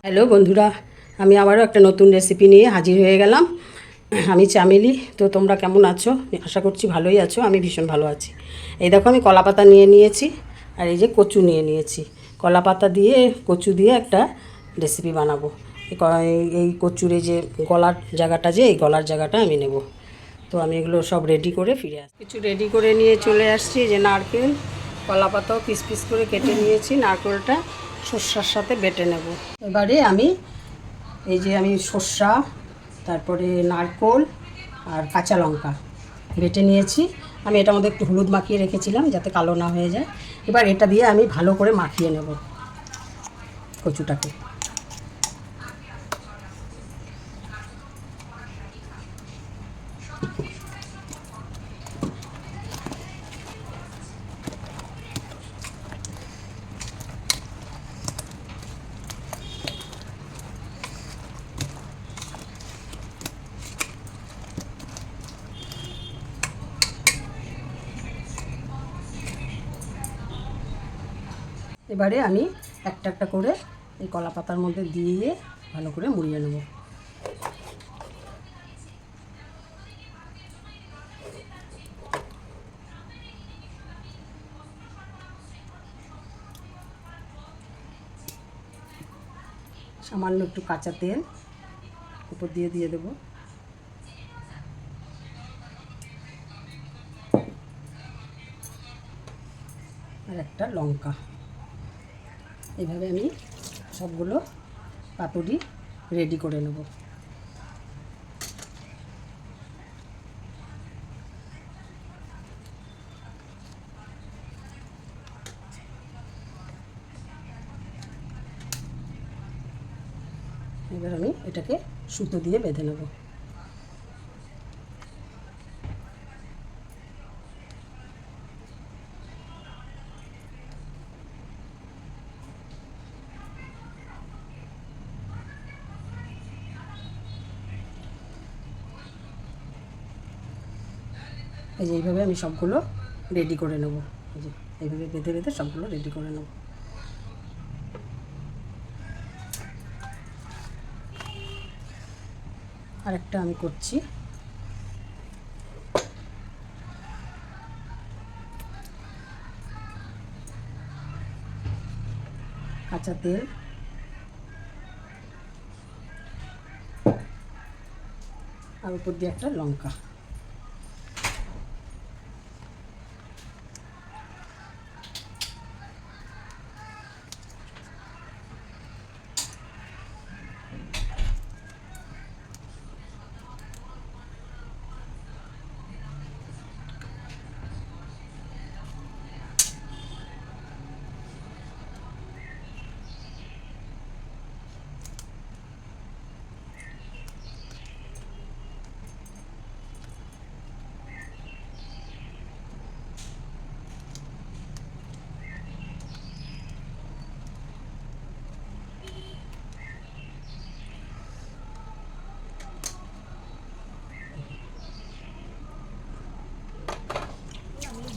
Hello বন্ধুরা, আমি আবারও একটা নতুন রেসিপি নিয়ে হাজির হয়ে গেলাম। আমি চামেলি। তো তোমরা কেমন আছো? আশা করছি ভালোই আছো। আমি ভীষণ ভালো আছি। এই দেখো, আমি কলা পাতা নিয়ে নিয়েছি, আর এই যে কচু নিয়ে নিয়েছি। কলা পাতা দিয়ে কচু দিয়ে একটা রেসিপি বানাবো। এই কচুর এই যে গলার জায়গাটা, এই গলার জায়গাটা আমি নেব। তো আমি এগুলো সব রেডি করে ফিরে আসছি। কিছু রেডি করে নিয়ে চলে আসছি। যে নারকেল, কলা পাতাও পিস পিস করে কেটে নিয়েছি। নারকেলটা সর্ষার সাথে বেটে নেব। এবারে আমি সর্ষা, তারপরে নারকেল আর কাঁচা লঙ্কা বেটে নিয়েছি। আমি এটার মধ্যে একটু হলুদ মাখিয়ে রেখেছিলাম যাতে কালো না হয়ে যায়। এবার এটা দিয়ে আমি ভালো করে মাখিয়ে নেব কচুটাকে। এবারে আমি একটা একটা করে এই কলা পাতার মধ্যে দিয়ে ভালো করে মুড়িয়ে নেব। সামান্য একটু কাঁচা তেল উপর দিয়ে দিয়ে দেবো। আর একটা লঙ্কা। এইভাবে আমি সবগুলো পাতুরি রেডি করে নেব। এবার আমি এটাকে সুতো দিয়ে বেঁধে নেব। এই যে এইভাবে আমি সবগুলো রেডি করে নেব। এই যে এইভাবে বেঁধে বেঁধে সবগুলো রেডি করে নেব। আরেকটা আমি করছি। কাঁচা তেল, আর উপর দিয়ে একটা লঙ্কা।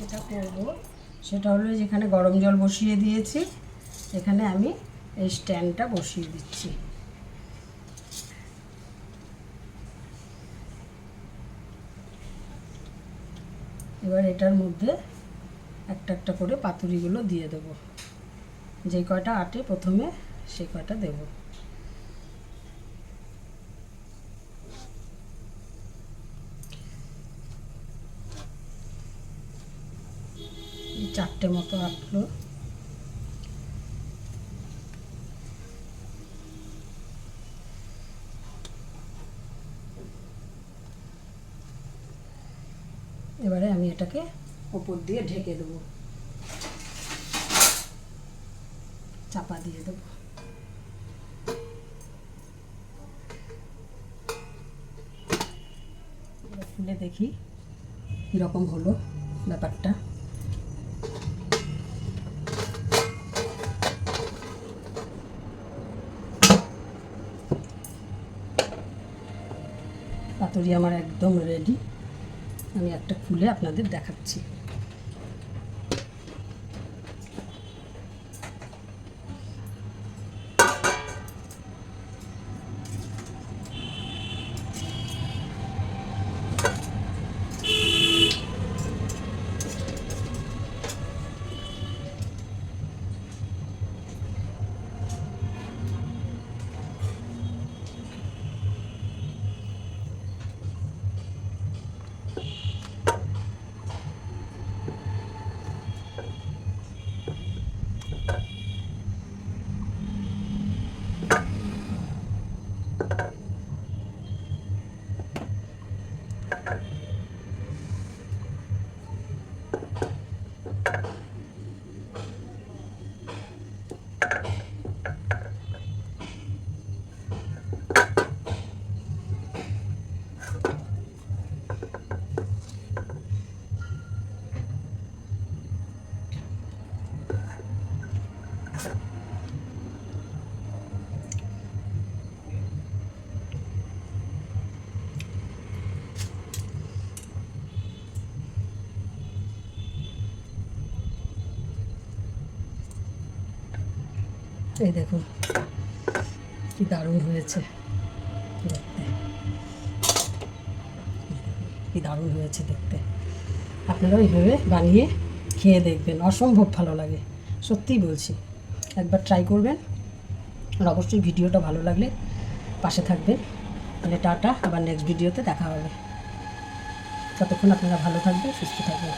যেটা করব সেটা হলো, যেখানে গরম জল বসিয়ে দিয়েছি, এখানে আমি এই স্ট্যান্ডটা বসিয়ে দিচ্ছি। এবার এটার মধ্যে একটা একটা করে পাতুরিগুলো দিয়ে দেব। যে কয়টা আটে প্রথমে সেই কয়টা দেব। চারটে মতো আটলো। এবারে আমি এটাকে উপর দিয়ে ঢেকে দেবো, চাপা দিয়ে দেবো। খুলে দেখি কীরকম হলো ব্যাপারটা। পাতুরি আমার একদম রেডি। আমি একটা খুলে আপনাদের দেখাচ্ছি। এই দেখুন কি দারুণ হয়েছে দেখতে, কি দারুণ হয়েছে দেখতে। আপনারা এইভাবে বানিয়ে খেয়ে দেখবেন, অসম্ভব ভালো লাগে, সত্যিই বলছি। একবার ট্রাই করবেন, আর অবশ্যই ভিডিওটা ভালো লাগলে পাশে থাকবেন। তাহলে টাটা, আবার নেক্সট ভিডিওতে দেখা হবে। ততক্ষণ আপনারা ভালো থাকবেন, সুস্থ থাকবেন।